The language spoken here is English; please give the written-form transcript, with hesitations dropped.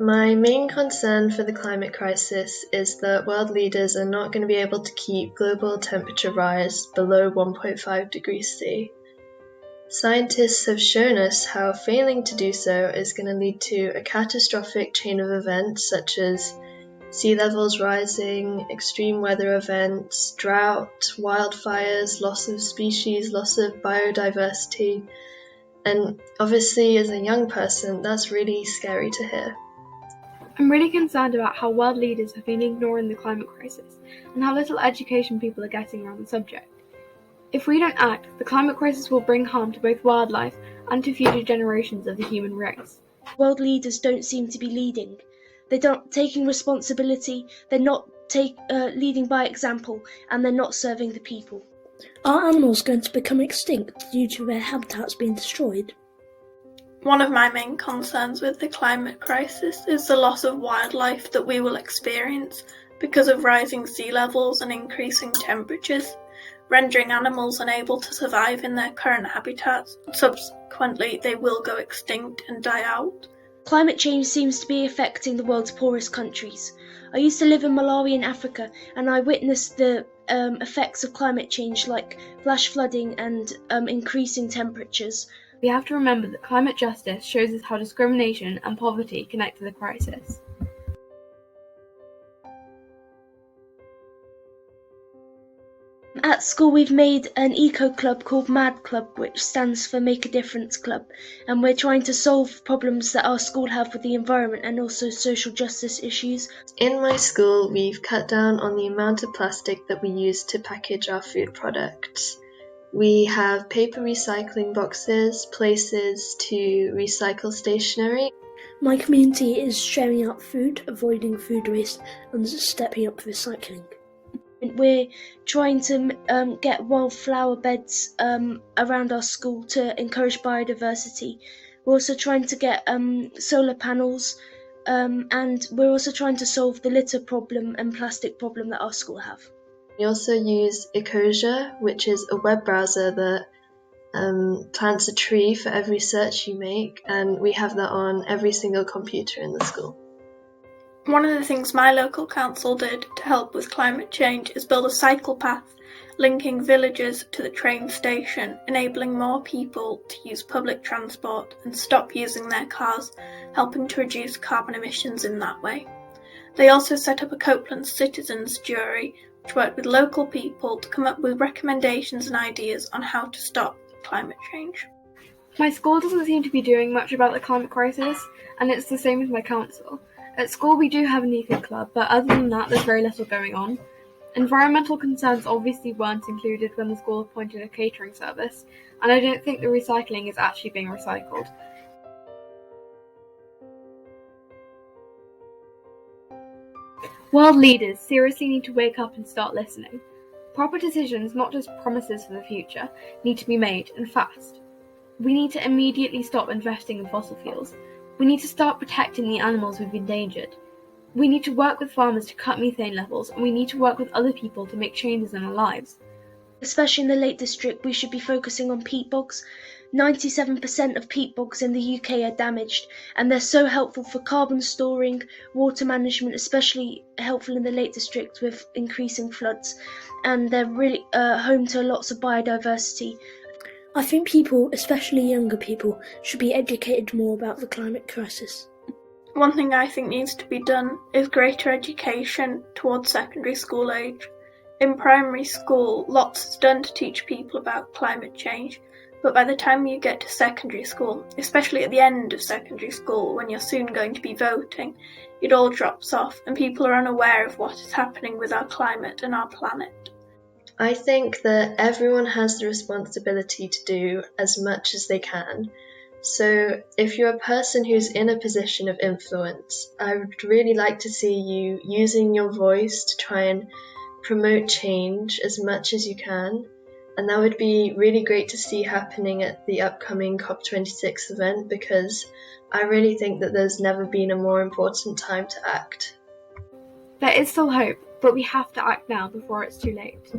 My main concern for the climate crisis is that world leaders are not going to be able to keep global temperature rise below 1.5 degrees C. Scientists have shown us how failing to do so is going to lead to a catastrophic chain of events such as sea levels rising, extreme weather events, drought, wildfires, loss of species, loss of biodiversity. And obviously, as a young person, that's really scary to hear. I'm really concerned about how world leaders have been ignoring the climate crisis and how little education people are getting around the subject. If we don't act, the climate crisis will bring harm to both wildlife and to future generations of the human race. World leaders don't seem to be leading. They're not taking responsibility, they're not leading by example, and they're not serving the people. Are animals going to become extinct due to their habitats being destroyed? One of my main concerns with the climate crisis is the loss of wildlife that we will experience because of rising sea levels and increasing temperatures, rendering animals unable to survive in their current habitats. Subsequently, they will go extinct and die out. Climate change seems to be affecting the world's poorest countries. I used to live in Malawi in Africa, and I witnessed the effects of climate change like flash flooding and increasing temperatures. We have to remember that climate justice shows us how discrimination and poverty connect to the crisis. At school we've made an eco club called Mad Club, which stands for Make a Difference Club, and we're trying to solve problems that our school have with the environment and also social justice issues. In my school, we've cut down on the amount of plastic that we use to package our food products. We have paper recycling boxes, places to recycle stationery. My community is sharing out food, avoiding food waste, and stepping up recycling. We're trying to get wildflower beds around our school to encourage biodiversity. We're also trying to get solar panels, and we're also trying to solve the litter problem and plastic problem that our school have. We also use Ecosia, which is a web browser that plants a tree for every search you make, and we have that on every single computer in the school. One of the things my local council did to help with climate change is build a cycle path linking villages to the train station, enabling more people to use public transport and stop using their cars, helping to reduce carbon emissions in that way. They also set up a Copeland Citizens Jury, which worked with local people to come up with recommendations and ideas on how to stop climate change. My school doesn't seem to be doing much about the climate crisis, and it's the same with my council. At school we do have an eco club, but other than that there's very little going on. Environmental concerns obviously weren't included when the school appointed a catering service, and I don't think the recycling is actually being recycled. World leaders seriously need to wake up and start listening. Proper decisions, not just promises for the future, need to be made, and fast. We need to immediately stop investing in fossil fuels. We need to start protecting the animals we've endangered. We need to work with farmers to cut methane levels, and we need to work with other people to make changes in our lives. Especially in the Lake District, we should be focusing on peat bogs. 97% of peat bogs in the UK are damaged, and they're so helpful for carbon storing, water management, especially helpful in the Lake District with increasing floods, and they're really home to lots of biodiversity. I think people, especially younger people, should be educated more about the climate crisis. One thing I think needs to be done is greater education towards secondary school age. In primary school, lots is done to teach people about climate change, but by the time you get to secondary school, especially at the end of secondary school when you're soon going to be voting, it all drops off and people are unaware of what is happening with our climate and our planet. I think that everyone has the responsibility to do as much as they can. So if you're a person who's in a position of influence, I would really like to see you using your voice to try and promote change as much as you can. And that would be really great to see happening at the upcoming COP26 event, because I really think that there's never been a more important time to act. There is still hope, but we have to act now before it's too late.